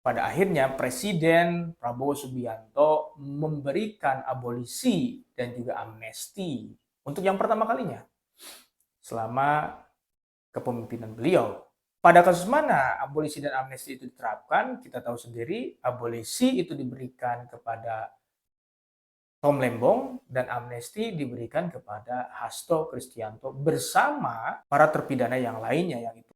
Pada akhirnya Presiden Prabowo Subianto memberikan abolisi dan juga amnesti untuk yang pertama kalinya selama kepemimpinan beliau. Pada kasus mana abolisi dan amnesti itu diterapkan, kita tahu sendiri abolisi itu diberikan kepada Tom Lembong dan amnesti diberikan kepada Hasto Kristianto bersama para terpidana yang lainnya yang itu.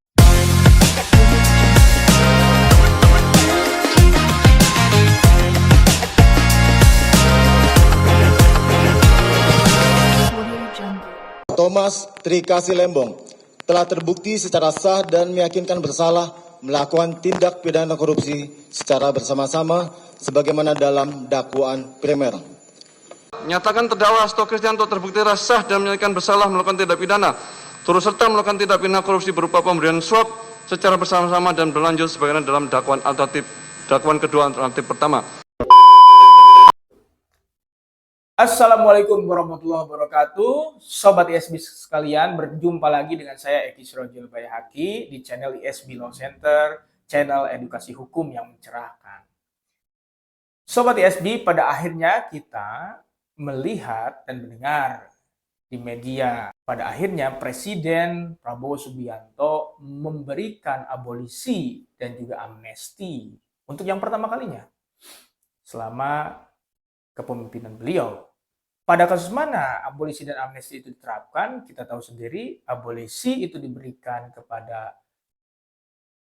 Thomas Trikasih Lembong telah terbukti secara sah dan meyakinkan bersalah melakukan tindak pidana korupsi secara bersama-sama sebagaimana dalam dakwaan primer. Nyatakan terdakwa Hasto Kristianto terbukti sah dan meyakinkan bersalah melakukan tindak pidana turut serta melakukan tindak pidana korupsi berupa pemberian suap secara bersama-sama dan berlanjut sebagaimana dalam dakwaan kedua alternatif pertama. Assalamualaikum warahmatullahi wabarakatuh. Sobat ISB sekalian, berjumpa lagi dengan saya Eki Sirojul Bayhaqi di channel ISB Law Center, channel edukasi hukum yang mencerahkan. Sobat ISB, pada akhirnya kita melihat dan mendengar di media, pada akhirnya Presiden Prabowo Subianto memberikan abolisi dan juga amnesti untuk yang pertama kalinya selama kepemimpinan beliau. Pada kasus mana abolisi dan amnesti itu diterapkan, kita tahu sendiri abolisi itu diberikan kepada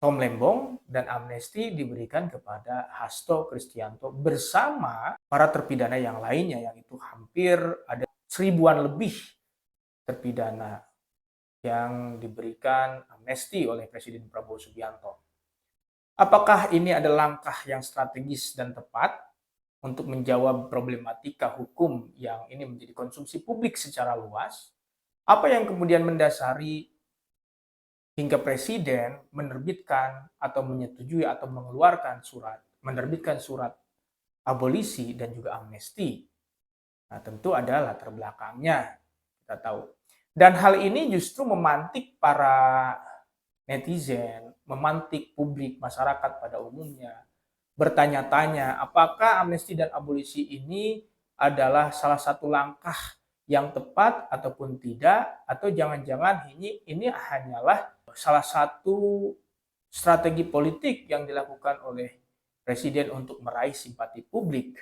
Tom Lembong dan amnesti diberikan kepada Hasto Kristianto bersama para terpidana yang lainnya yang itu hampir ada 1000-an lebih terpidana yang diberikan amnesti oleh Presiden Prabowo Subianto. Apakah ini adalah langkah yang strategis dan tepat untuk menjawab problematika hukum yang ini menjadi konsumsi publik secara luas? Apa yang kemudian mendasari hingga Presiden menerbitkan atau menyetujui atau menerbitkan surat abolisi dan juga amnesti? Nah, tentu ada latar belakangnya, kita tahu. Dan hal ini justru memantik para netizen, memantik publik, masyarakat pada umumnya, bertanya-tanya apakah amnesti dan abolisi ini adalah salah satu langkah yang tepat ataupun tidak, atau jangan-jangan ini hanyalah salah satu strategi politik yang dilakukan oleh Presiden untuk meraih simpati publik.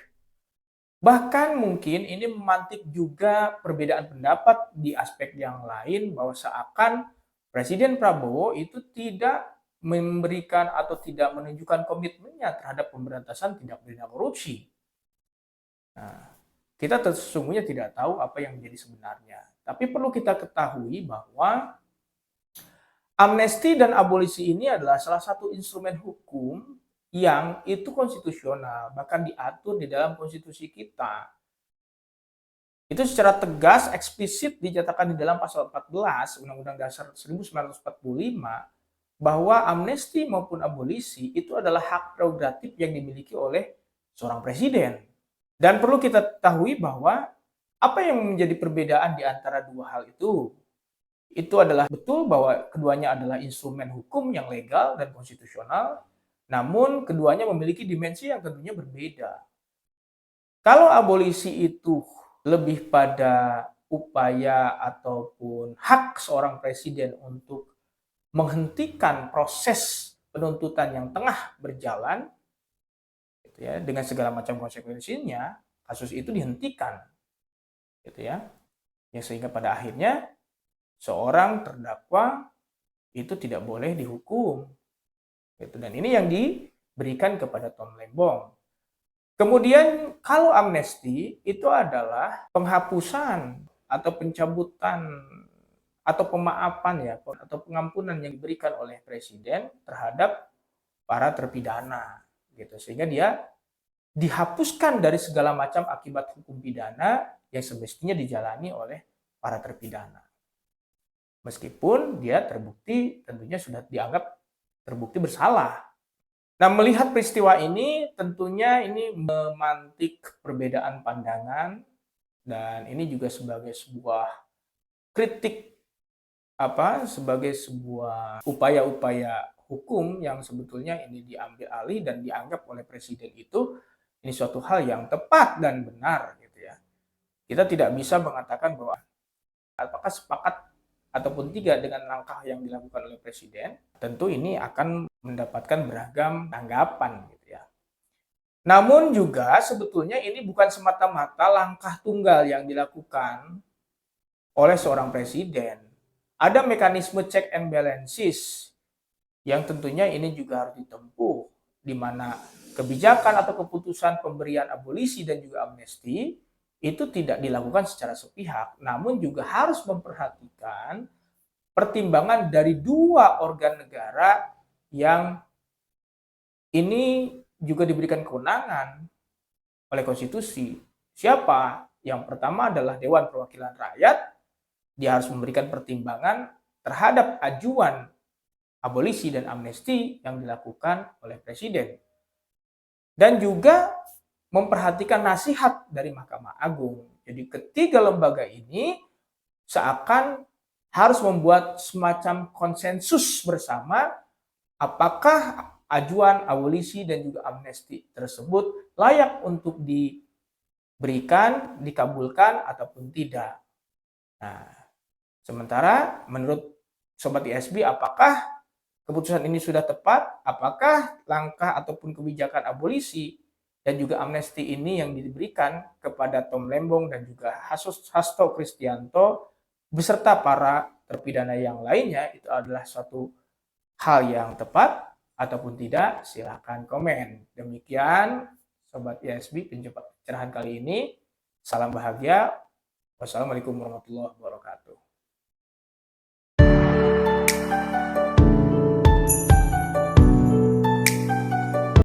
Bahkan mungkin ini memantik juga perbedaan pendapat di aspek yang lain, bahwa seakan Presiden Prabowo itu tidak memberikan atau tidak menunjukkan komitmennya terhadap pemberantasan tindak pidana korupsi. Nah, kita sesungguhnya tidak tahu apa yang menjadi sebenarnya. Tapi perlu kita ketahui bahwa amnesti dan abolisi ini adalah salah satu instrumen hukum yang itu konstitusional, bahkan diatur di dalam konstitusi kita. Itu secara tegas, eksplisit dinyatakan di dalam pasal 14 Undang-Undang Dasar 1945, bahwa amnesti maupun abolisi itu adalah hak prerogatif yang dimiliki oleh seorang presiden. Dan perlu kita ketahui bahwa apa yang menjadi perbedaan di antara dua hal itu adalah betul bahwa keduanya adalah instrumen hukum yang legal dan konstitusional, namun keduanya memiliki dimensi yang tentunya berbeda. Kalau abolisi itu lebih pada upaya ataupun hak seorang presiden untuk menghentikan proses penuntutan yang tengah berjalan, gitu ya, dengan segala macam konsekuensinya, kasus itu dihentikan, gitu ya, sehingga pada akhirnya seorang terdakwa itu tidak boleh dihukum, gitu. Dan ini yang diberikan kepada Tom Lembong. Kemudian kalau amnesti itu adalah penghapusan atau pencabutan atau pemaafan ya, atau pengampunan yang diberikan oleh Presiden terhadap para terpidana, gitu, sehingga dia dihapuskan dari segala macam akibat hukum pidana yang semestinya dijalani oleh para terpidana, meskipun dia terbukti, tentunya sudah dianggap terbukti bersalah. Nah, melihat peristiwa ini tentunya ini memantik perbedaan pandangan, dan ini juga sebagai sebuah kritik, sebagai sebuah upaya-upaya hukum yang sebetulnya ini diambil alih dan dianggap oleh presiden itu ini suatu hal yang tepat dan benar gitu ya. Kita tidak bisa mengatakan bahwa apakah sepakat ataupun tidak dengan langkah yang dilakukan oleh presiden, tentu ini akan mendapatkan beragam tanggapan gitu ya. Namun juga sebetulnya ini bukan semata-mata langkah tunggal yang dilakukan oleh seorang presiden. Ada mekanisme check and balances yang tentunya ini juga harus ditempuh, di mana kebijakan atau keputusan pemberian abolisi dan juga amnesti itu tidak dilakukan secara sepihak, namun juga harus memperhatikan pertimbangan dari dua organ negara yang ini juga diberikan kewenangan oleh konstitusi. Siapa? Yang pertama adalah Dewan Perwakilan Rakyat. Dia harus memberikan pertimbangan terhadap ajuan abolisi dan amnesti yang dilakukan oleh presiden. Dan juga memperhatikan nasihat dari Mahkamah Agung. Jadi ketiga lembaga ini seakan harus membuat semacam konsensus bersama apakah ajuan abolisi dan juga amnesti tersebut layak untuk diberikan, dikabulkan ataupun tidak. Nah, sementara menurut Sobat ISB, apakah keputusan ini sudah tepat? Apakah langkah ataupun kebijakan abolisi dan juga amnesti ini yang diberikan kepada Tom Lembong dan juga Hasto Kristianto beserta para terpidana yang lainnya itu adalah suatu hal yang tepat ataupun tidak? Silakan komen. Demikian Sobat ISB pencerahan kali ini. Salam bahagia. Wassalamualaikum warahmatullahi wabarakatuh.